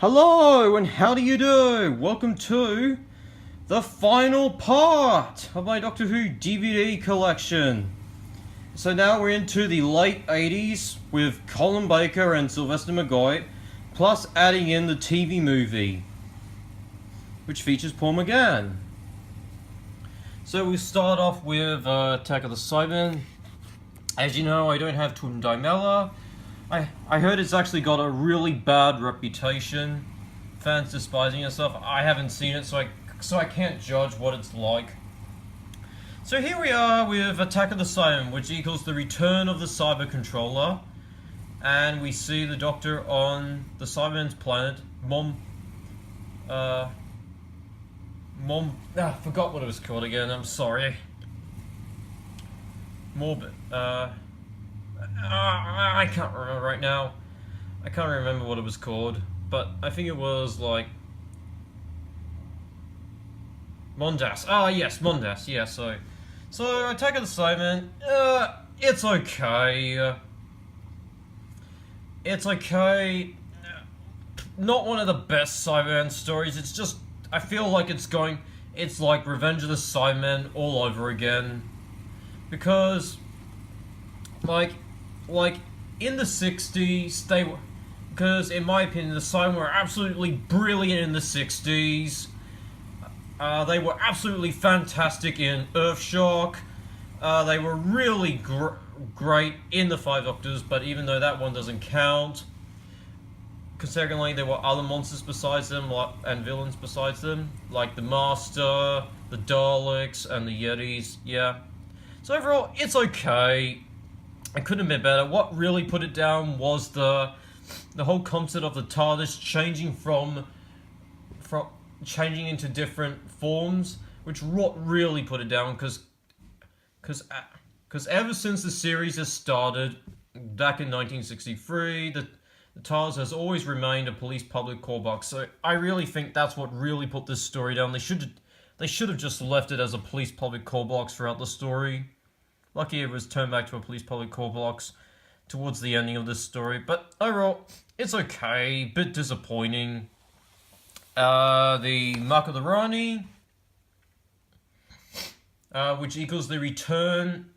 Hello, and how do you do? Welcome to the final part of my Doctor Who DVD collection. So now we're into the late 80s with Colin Baker and Sylvester McCoy, plus adding in the TV movie, which features Paul McGann. So we start off with Attack of the Cybermen. As you know, I don't have Twin Dimella. I heard it's actually got a really bad reputation. Fans despising it stuff. I haven't seen it, so I can't judge what it's like. So here we are with Attack of the Cybermen, which equals the return of the Cyber Controller. And we see the Doctor on the Cybermen's planet, I forgot what it was called again, I'm sorry. Morbid, I can't remember right now. I can't remember what it was called, but I think it was like Mondas. Ah, yes, Mondas. Yeah, so Attack of the Cybermen. It's okay. It's okay. Not one of the best Cyberman stories. It's just I feel like it's like Revenge of the Cybermen all over again, because like in the 60s, because in my opinion the Cybermen were absolutely brilliant in the 60s. They were absolutely fantastic in Earthshock. They were really great in the Five Doctors, but even though that one doesn't count, considering there were other monsters besides them, and villains besides them, like the Master, the Daleks, and the Yetis. Yeah. So overall, it's okay. It couldn't have been better. What really put it down was the whole concept of the TARDIS changing into different forms, which really put it down, because ever since the series has started back in 1963, the TARDIS has always remained a police public call box. So I really think that's what really put this story down. They should have just left it as a police public call box throughout the story. Lucky it was turned back to a police public call box towards the ending of this story, but overall, it's okay. Bit disappointing. The Mark of the Rani, which equals the return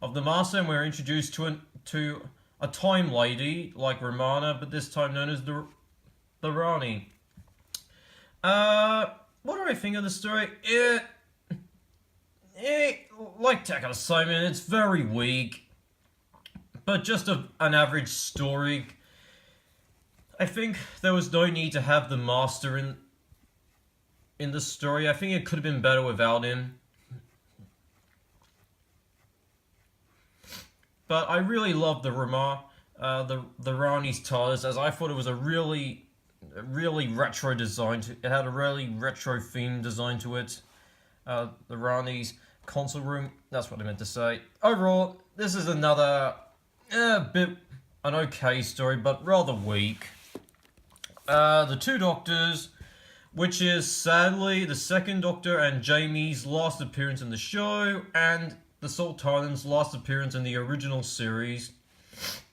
of the Master, and we're introduced to a time lady like Romana, but this time known as the Rani. What do I think of the story? Like Attack of the Cybermen, it's very weak, but just an average story. I think there was no need to have the Master in the story. I think it could have been better without him. But I really loved the Rani's TARDIS, as I thought it was a really retro design. It had a really retro theme design to it. The Rani's console room, that's what I meant to say. Overall, this is another an okay story, but rather weak. The Two Doctors, which is sadly the second Doctor and Jamie's last appearance in the show, and the Sultanan's last appearance in the original series,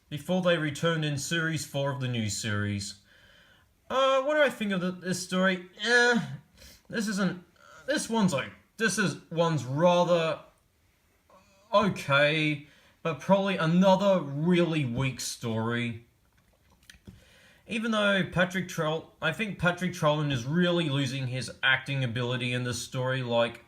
before they returned in Series 4 of the new series. What do I think of this story? This one's rather okay, but probably another really weak story. Even though I think Patrick Troughton is really losing his acting ability in this story. Like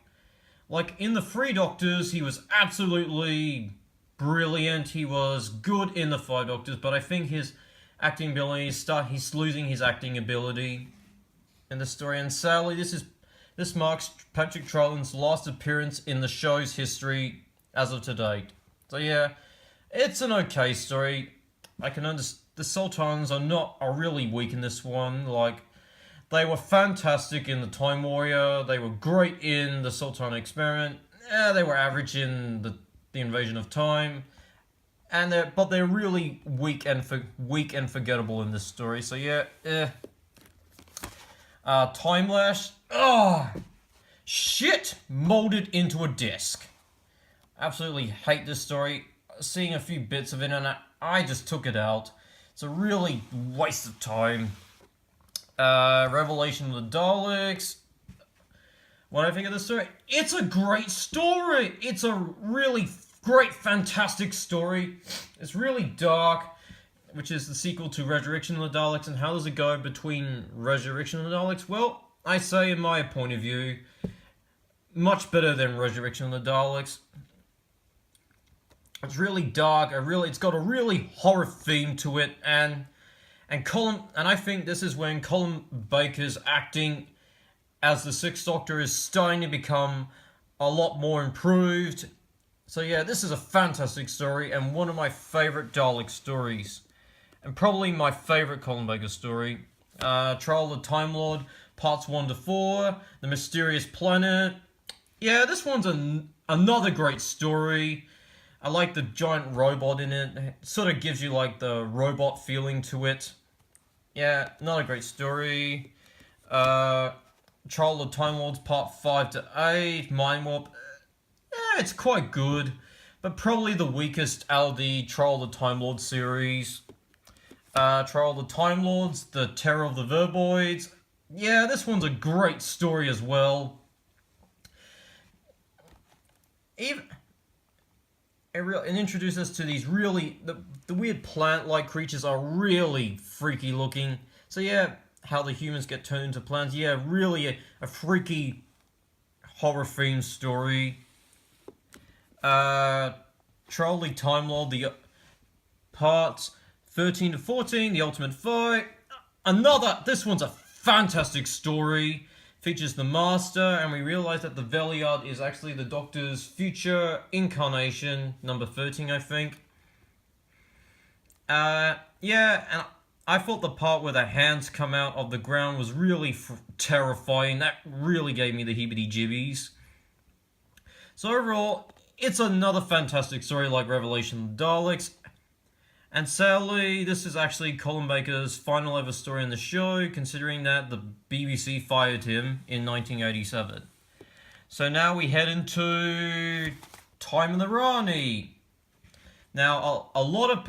in the Three Doctors, he was absolutely brilliant. He was good in the Five Doctors, but I think his acting ability he's losing his acting ability in the story. And sadly, this marks Patrick Troughton's last appearance in the show's history as of to date. So yeah, it's an okay story. I can understand. The Sultans are really weak in this one. Like, they were fantastic in the Time Warrior. They were great in the Sultan Experiment. They were average in the Invasion of Time, but they're really weak and forgettable in this story. So yeah, Time Lash. Shit molded into a disc. Absolutely hate this story. Seeing a few bits of it, and I just took it out. It's a really waste of time. Revelation of the Daleks. What do I think of the story? It's a great story. It's a really great, fantastic story. It's really dark, which is the sequel to Resurrection of the Daleks. And how does it go between Resurrection of the Daleks? Well, I say, in my point of view, much better than Resurrection of the Daleks. It's really dark. It's got a really horror theme to it, and I think this is when Colin Baker's acting as the Sixth Doctor is starting to become a lot more improved. So yeah, this is a fantastic story and one of my favourite Dalek stories. And probably my favourite Colin Baker story. Trial of the Time Lord, parts 1 to 4, The Mysterious Planet. Yeah, this one's another great story. I like the giant robot in it. It sort of gives you like the robot feeling to it. Yeah, not a great story. Trial of the Time Lords Part 5 to 8, Mind Warp. It's quite good, but probably the weakest out of the Trial of the Time Lords series. Trial of the Time Lords, The Terror of the Verboids. Yeah, this one's a great story as well. It introduces us to these really... The weird plant-like creatures are really freaky looking. So yeah, how the humans get turned into plants. Yeah, really a freaky horror-themed story. Trial of the Time Lord, the parts 13 to 14, The Ultimate Fight. This one's a fantastic story. Features the Master, and we realize that the Veliard is actually the Doctor's future incarnation, number 13, I think. Yeah, and I thought the part where the hands come out of the ground was really terrifying. That really gave me the heebie-jibbies. So overall, it's another fantastic story like Revelation of the Daleks. And sadly, this is actually Colin Baker's final ever story in the show, considering that the BBC fired him in 1987. So now we head into Time of the Rani. Now, a lot of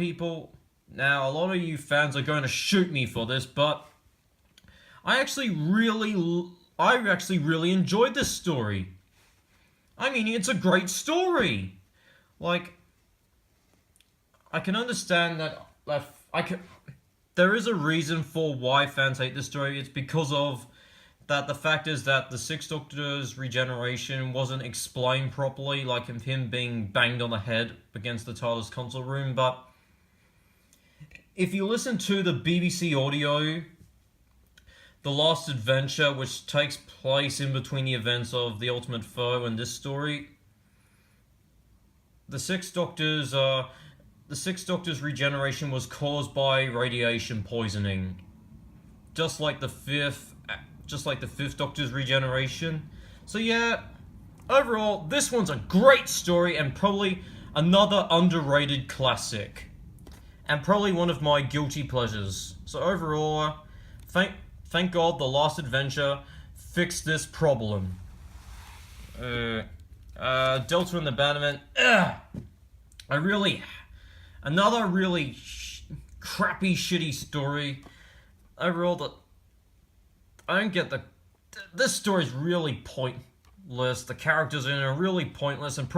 you fans are going to shoot me for this, but I actually really enjoyed this story. I mean, it's a great story. Like, I can understand that there is a reason for why fans hate this story. It's because of that the fact is that the Sixth Doctor's regeneration wasn't explained properly, like him being banged on the head against the TARDIS console room. But if you listen to the BBC audio, The Last Adventure, which takes place in between the events of The Ultimate Foe and this story, the Sixth Doctor's regeneration was caused by radiation poisoning, just like the fifth Doctor's regeneration. So yeah, overall, this one's a great story and probably another underrated classic, and probably one of my guilty pleasures. So overall, thank God The Last Adventure fixed this problem. Delta and the Bannerman. Another really crappy, shitty story. Overall, I don't get this story's really pointless. The characters in it are really pointless, and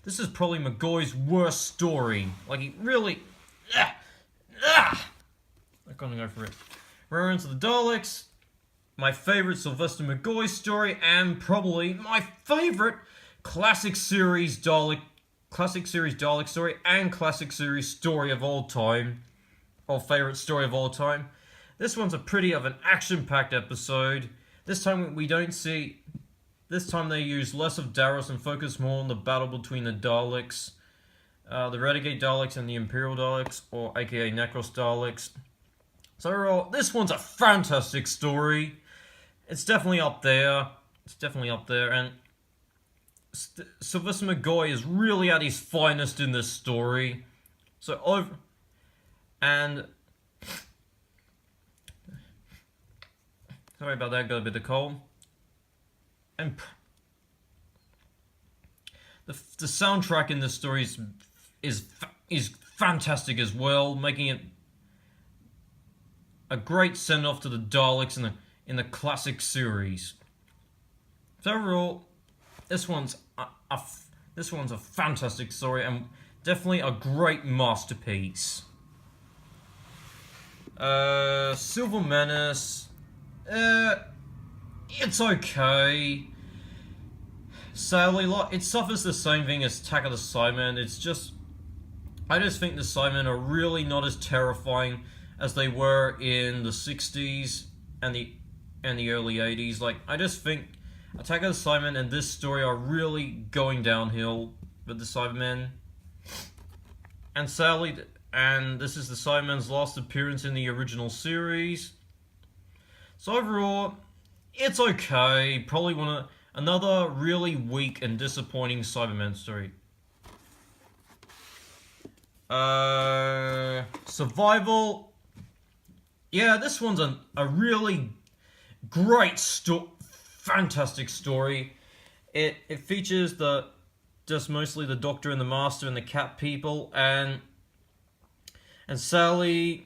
this is probably McGoy's worst story. Like, he really... I'm gonna go for it. Remembrance of the Daleks, my favourite Sylvester McGoy story, and probably my favourite classic series Dalek story and classic series story of all time, or favourite story of all time. This one's a pretty of an action-packed episode. This time they use less of Davros and focus more on the battle between the Daleks, the Renegade Daleks and the Imperial Daleks, or aka Necros Daleks. So overall, this one's a fantastic story. It's definitely up there. And Sylvester McGoy is really at his finest in this story. Sorry about that, got a bit of cold. And the soundtrack in this story is fantastic as well, making it a great send off to the Daleks in the classic series. So overall, this one's a fantastic story and definitely a great masterpiece. Silver Menace, it's okay. Sadly, it suffers the same thing as Attack of the Cybermen. I just think the Cybermen are really not as terrifying as they were in the 60s and the early 80s. Like, I just think Attack of the Cybermen and this story are really going downhill with the Cybermen. And sadly, this is the Cybermen's last appearance in the original series. So overall, it's okay. Probably another really weak and disappointing Cyberman story. Survival. Yeah, this one's a really great fantastic story. It features just mostly the Doctor and the Master and the Cat people and Sally.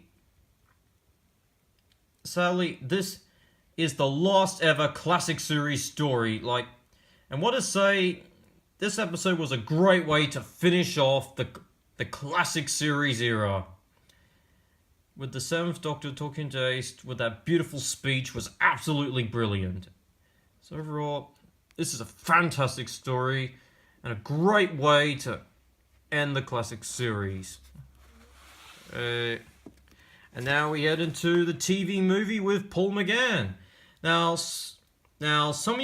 This is the last ever classic series story. And what to say, this episode was a great way to finish off the classic series era. With the 7th Doctor talking to Ace with that beautiful speech was absolutely brilliant. So overall, this is a fantastic story and a great way to end the classic series. And now we head into the TV movie with Paul McGann. Now some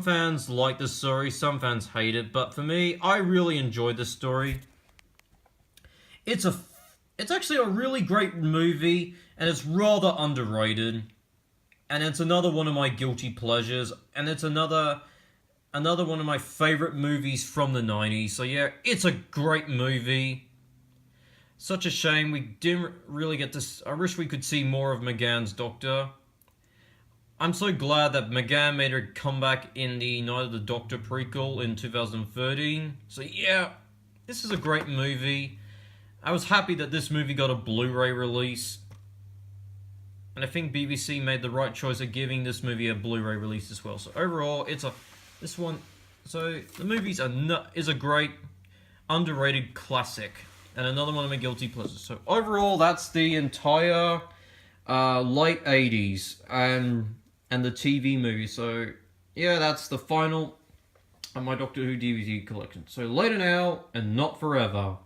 fans like this story, some fans hate it, but for me, I really enjoyed this story. It's actually a really great movie, and it's rather underrated. And it's another one of my guilty pleasures, and it's another one of my favorite movies from the 90s. So yeah, it's a great movie. Such a shame we didn't really get to... I wish we could see more of McGann's Doctor. I'm so glad that McGann made her comeback in the Night of the Doctor prequel in 2013. So yeah, this is a great movie. I was happy that this movie got a Blu-ray release. And I think BBC made the right choice of giving this movie a Blu-ray release as well. So overall, the movie is a great, underrated classic. And another one of my guilty pleasures. So overall, that's the entire late 80s and the TV movie. So yeah, that's the final of my Doctor Who DVD collection. So later now, and not forever.